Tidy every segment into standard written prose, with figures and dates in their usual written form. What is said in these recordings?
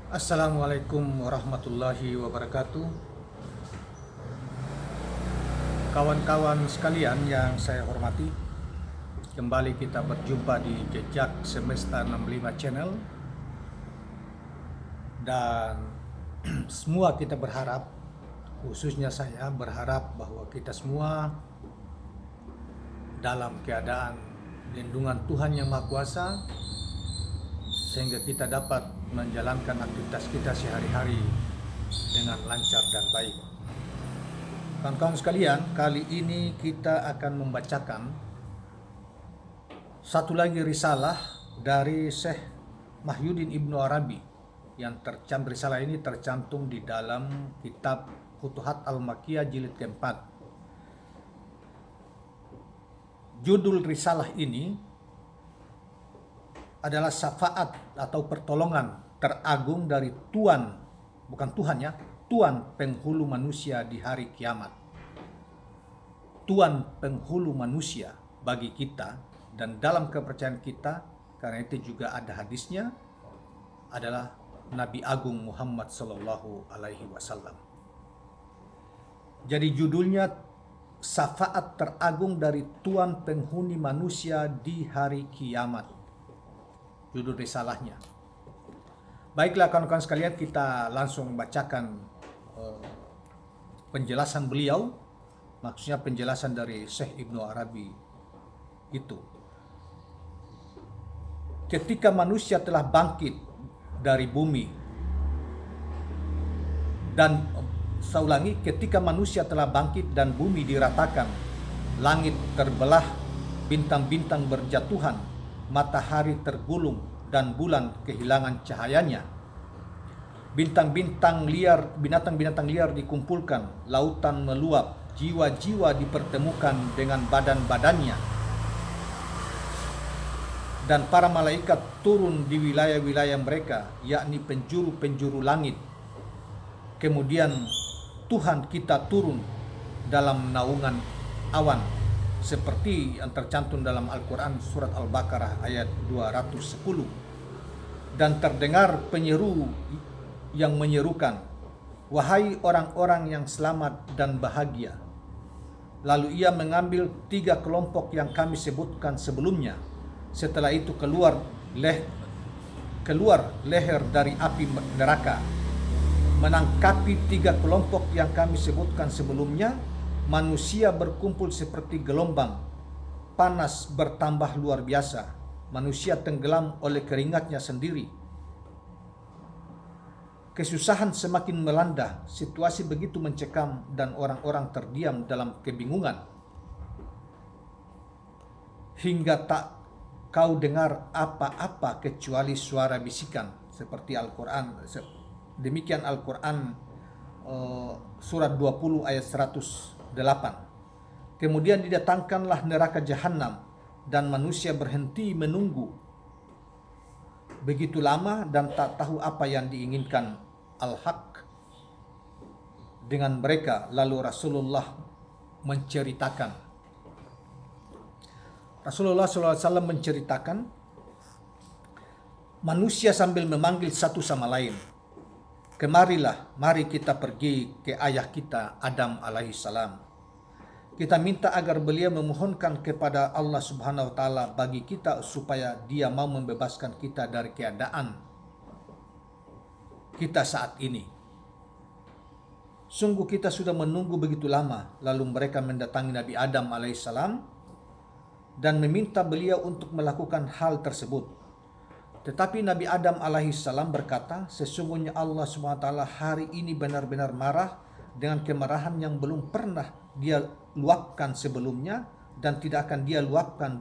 Assalamualaikum warahmatullahi wabarakatuh. Kawan-kawan sekalian yang saya hormati, kembali kita berjumpa di Jejak Semesta 65 Channel. Dan semua kita berharap, khususnya saya berharap bahwa kita semua dalam keadaan lindungan Tuhan Yang Maha Kuasa, sehingga kita dapat menjalankan aktivitas kita sehari-hari dengan lancar dan baik. Kawan-kawan sekalian, kali ini kita akan membacakan satu lagi risalah dari Syekh Mahyuddin Ibnu Arabi yang risalah ini tercantum di dalam kitab Futuhat Al-Makkiyah jilid keempat. Judul risalah ini adalah syafaat atau pertolongan teragung dari Tuhan, bukan Tuhan ya, Tuhan penghulu manusia di hari kiamat. Tuhan penghulu manusia bagi kita, dan dalam kepercayaan kita, karena itu juga ada hadisnya, adalah Nabi Agung Muhammad Sallallahu Alaihi Wasallam. Jadi judulnya syafaat teragung dari Tuhan penghuni manusia di hari kiamat. Judul risalahnya. Baiklah kawan-kawan sekalian, kita langsung bacakan penjelasan beliau, maksudnya penjelasan dari Syekh Ibnu Arabi itu. Ketika manusia telah bangkit dari bumi, dan saya ulangi, ketika manusia telah bangkit dan bumi diratakan, langit terbelah, bintang-bintang berjatuhan, matahari tergulung dan bulan kehilangan cahayanya. Binatang-binatang liar dikumpulkan, lautan meluap, jiwa-jiwa dipertemukan dengan badan-badannya. Dan para malaikat turun di wilayah-wilayah mereka, yakni penjuru-penjuru langit. Kemudian Tuhan kita turun dalam naungan awan, seperti yang tercantum dalam Al-Quran surat Al-Baqarah ayat 210. Dan terdengar penyeru yang menyerukan, "Wahai orang-orang yang selamat dan bahagia." Lalu ia mengambil 3 kelompok yang kami sebutkan sebelumnya. Setelah itu keluar leher dari api neraka. Menangkapi 3 kelompok yang kami sebutkan sebelumnya, manusia berkumpul seperti gelombang, panas bertambah luar biasa, manusia tenggelam oleh keringatnya sendiri. Kesusahan semakin melanda, situasi begitu mencekam dan orang-orang terdiam dalam kebingungan. Hingga tak kau dengar apa-apa kecuali suara bisikan, seperti Al-Quran. Demikian Al-Quran surat 20 ayat 108. Kemudian didatangkanlah neraka jahanam dan manusia berhenti menunggu begitu lama dan tak tahu apa yang diinginkan Al-Haq dengan mereka. Lalu Rasulullah SAW menceritakan, manusia sambil memanggil satu sama lain, "Kemarilah, mari kita pergi ke ayah kita Adam alaihissalam. Kita minta agar beliau memohonkan kepada Allah Subhanahu wa taala bagi kita supaya dia mau membebaskan kita dari keadaan kita saat ini. Sungguh kita sudah menunggu begitu lama." Lalu mereka mendatangi Nabi Adam alaihissalam dan meminta beliau untuk melakukan hal tersebut. Tetapi Nabi Adam alaihissalam berkata, "Sesungguhnya Allah SWT hari ini benar-benar marah dengan kemarahan yang belum pernah dia luapkan sebelumnya dan tidak akan dia luapkan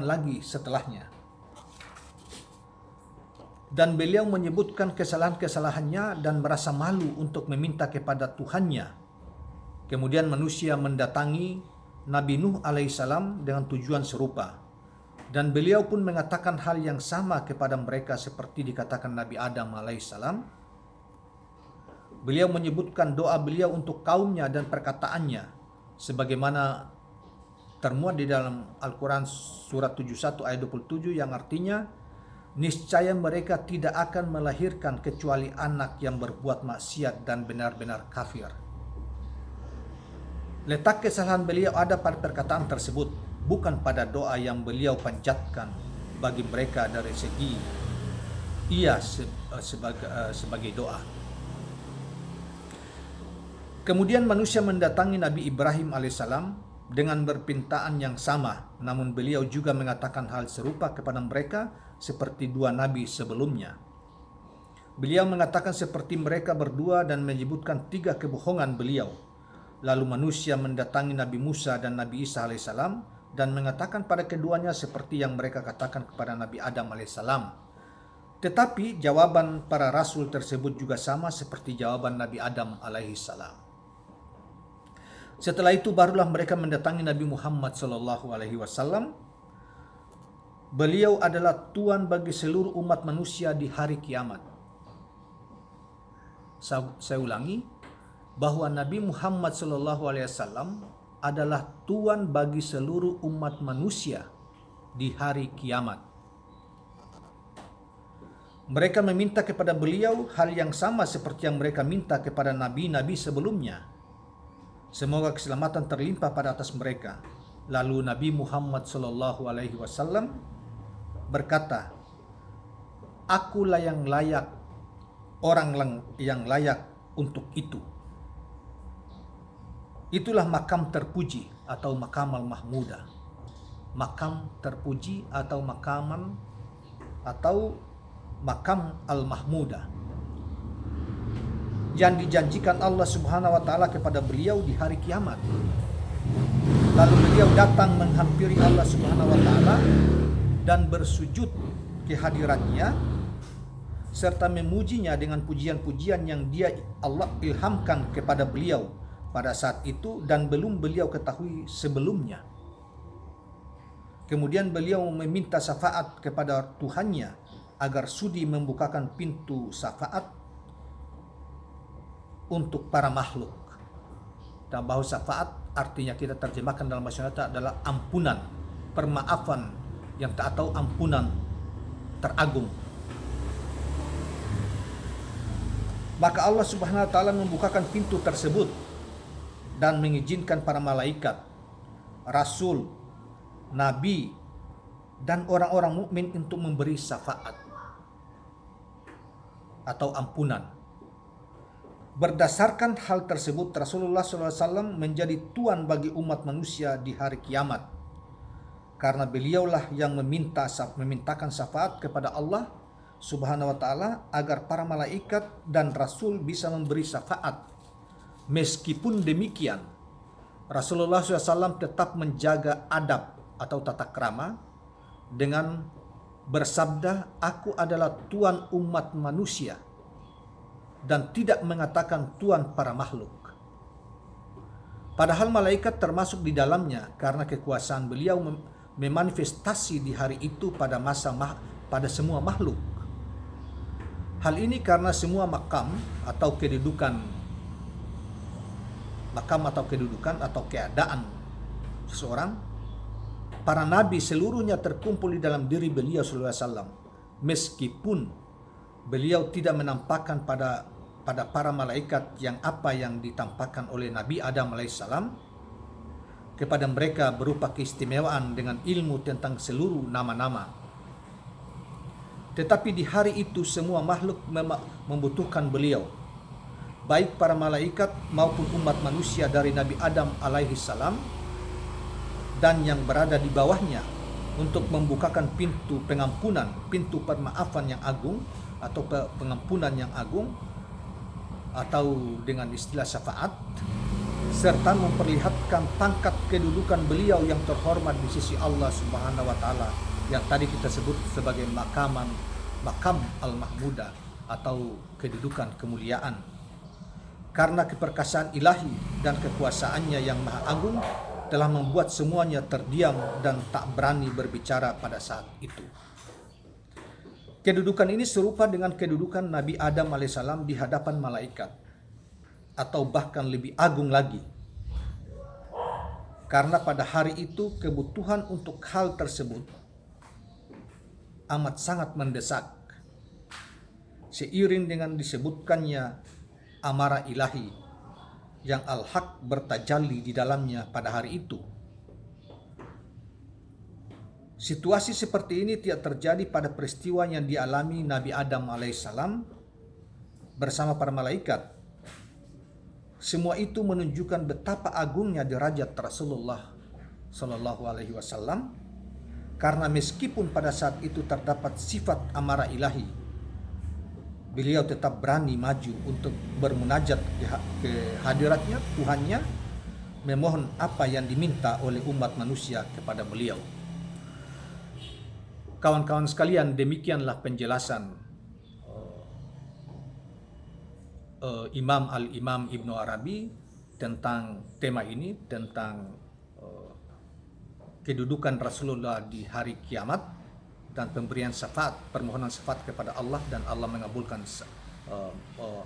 lagi setelahnya." Dan beliau menyebutkan kesalahan-kesalahannya dan merasa malu untuk meminta kepada Tuhannya. Kemudian manusia mendatangi Nabi Nuh alaihissalam dengan tujuan serupa. Dan beliau pun mengatakan hal yang sama kepada mereka seperti dikatakan Nabi Adam alaihissalam. Beliau menyebutkan doa beliau untuk kaumnya dan perkataannya, sebagaimana termuat di dalam Al-Quran surat 71 ayat 27 yang artinya, niscaya mereka tidak akan melahirkan kecuali anak yang berbuat maksiat dan benar-benar kafir. Letak kesalahan beliau ada pada perkataan tersebut, bukan pada doa yang beliau panjatkan bagi mereka dari segi ia sebagai doa. Kemudian manusia mendatangi Nabi Ibrahim alaihissalam dengan permintaan yang sama, namun beliau juga mengatakan hal serupa kepada mereka seperti dua nabi sebelumnya. Beliau mengatakan seperti mereka berdua dan menyebutkan 3 kebohongan beliau. Lalu manusia mendatangi Nabi Musa dan Nabi Isa alaihissalam dan mengatakan pada keduanya seperti yang mereka katakan kepada Nabi Adam alaihissalam. Tetapi jawaban para rasul tersebut juga sama seperti jawaban Nabi Adam alaihissalam. Setelah itu barulah mereka mendatangi Nabi Muhammad SAW. Beliau adalah Tuhan bagi seluruh umat manusia di hari kiamat. Saya ulangi, bahwa Nabi Muhammad SAW adalah Tuhan bagi seluruh umat manusia di hari kiamat. Mereka meminta kepada beliau hal yang sama seperti yang mereka minta kepada nabi-nabi sebelumnya. Semoga keselamatan terlimpah pada atas mereka. Lalu Nabi Muhammad SAW berkata, akulah yang layak, orang yang layak untuk itu. Itulah makam terpuji atau makam al-mahmudah. Makam terpuji atau makam al-mahmudah yang dijanjikan Allah Subhanahu wa taala kepada beliau di hari kiamat. Lalu beliau datang menghampiri Allah Subhanahu wa taala dan bersujud ke hadiratnya serta memujinya dengan pujian-pujian yang Allah ilhamkan kepada beliau pada saat itu dan belum beliau ketahui sebelumnya. Kemudian beliau meminta syafaat kepada Tuhannya agar sudi membukakan pintu syafaat untuk para makhluk. Dan bahwa syafaat artinya kita terjemahkan dalam bahasa Indonesia adalah ampunan, permaafan yang tak tahu ampunan teragung. Maka Allah Subhanahu wa taala membukakan pintu tersebut dan mengizinkan para malaikat, rasul, nabi dan orang-orang mukmin untuk memberi syafaat atau ampunan. Berdasarkan hal tersebut, Rasulullah SAW menjadi tuan bagi umat manusia di hari kiamat. Karena beliaulah yang memintakan syafaat kepada Allah Subhanahu wa taala agar para malaikat dan rasul bisa memberi syafaat. Meskipun demikian, Rasulullah SAW tetap menjaga adab atau tata krama dengan bersabda, aku adalah tuan umat manusia, dan tidak mengatakan Tuhan para makhluk. Padahal malaikat termasuk di dalamnya karena kekuasaan beliau memanifestasi di hari itu pada semua makhluk. Hal ini karena semua makam atau kedudukan atau keadaan seseorang, para nabi seluruhnya terkumpul di dalam diri beliau sallallahu alaihi wasallam, meskipun beliau tidak menampakkan pada para malaikat yang ditampakkan oleh Nabi Adam alaihissalam kepada mereka berupa keistimewaan dengan ilmu tentang seluruh nama-nama. Tetapi di hari itu semua makhluk membutuhkan beliau, baik para malaikat maupun umat manusia dari Nabi Adam alaihissalam dan yang berada di bawahnya, untuk membukakan pintu pengampunan, pintu permaafan yang agung atau pengampunan yang agung atau dengan istilah syafaat, serta memperlihatkan pangkat kedudukan beliau yang terhormat di sisi Allah Subhanahu wa taala yang tadi kita sebut sebagai makam al-mahmudah atau kedudukan kemuliaan. Karena keperkasaan ilahi dan kekuasaannya yang maha agung telah membuat semuanya terdiam dan tak berani berbicara pada saat itu. Kedudukan ini serupa dengan kedudukan Nabi Adam alaihissalam di hadapan malaikat, atau bahkan lebih agung lagi. Karena pada hari itu kebutuhan untuk hal tersebut amat sangat mendesak. Seiring dengan disebutkannya amarah ilahi yang al-haq bertajalli di dalamnya pada hari itu. Situasi seperti ini tidak terjadi pada peristiwa yang dialami Nabi Adam alaihissalam bersama para malaikat. Semua itu menunjukkan betapa agungnya derajat Rasulullah Shallallahu Alaihi Wasallam, karena meskipun pada saat itu terdapat sifat amarah ilahi, beliau tetap berani maju untuk bermunajat ke hadiratnya, Tuhannya, memohon apa yang diminta oleh umat manusia kepada beliau. Kawan-kawan sekalian, demikianlah penjelasan Imam Al-Imam Ibnu Arabi tentang tema ini, tentang kedudukan Rasulullah di hari kiamat dan pemberian syafaat, permohonan syafaat kepada Allah, dan Allah mengabulkan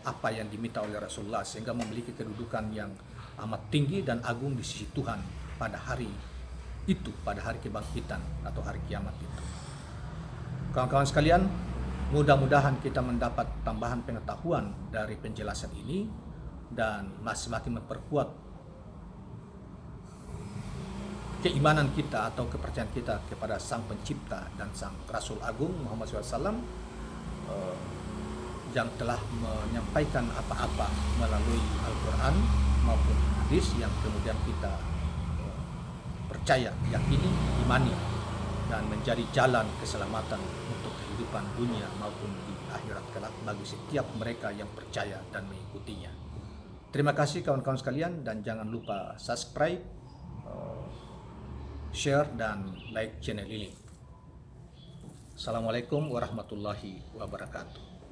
apa yang diminta oleh Rasulullah, sehingga memiliki kedudukan yang amat tinggi dan agung di sisi Tuhan pada hari itu, pada hari kebangkitan atau hari kiamat itu. Kawan-kawan sekalian, mudah-mudahan kita mendapat tambahan pengetahuan dari penjelasan ini dan semakin memperkuat keimanan kita atau kepercayaan kita kepada Sang Pencipta dan Sang Rasul Agung Muhammad SAW yang telah menyampaikan apa-apa melalui Al-Quran maupun hadis yang kemudian kita percaya, yakini, imani, dan menjadi jalan keselamatan untuk kehidupan dunia maupun di akhirat kelak bagi setiap mereka yang percaya dan mengikutinya. Terima kasih kawan-kawan sekalian, dan jangan lupa subscribe, share, dan like channel ini. Assalamualaikum warahmatullahi wabarakatuh.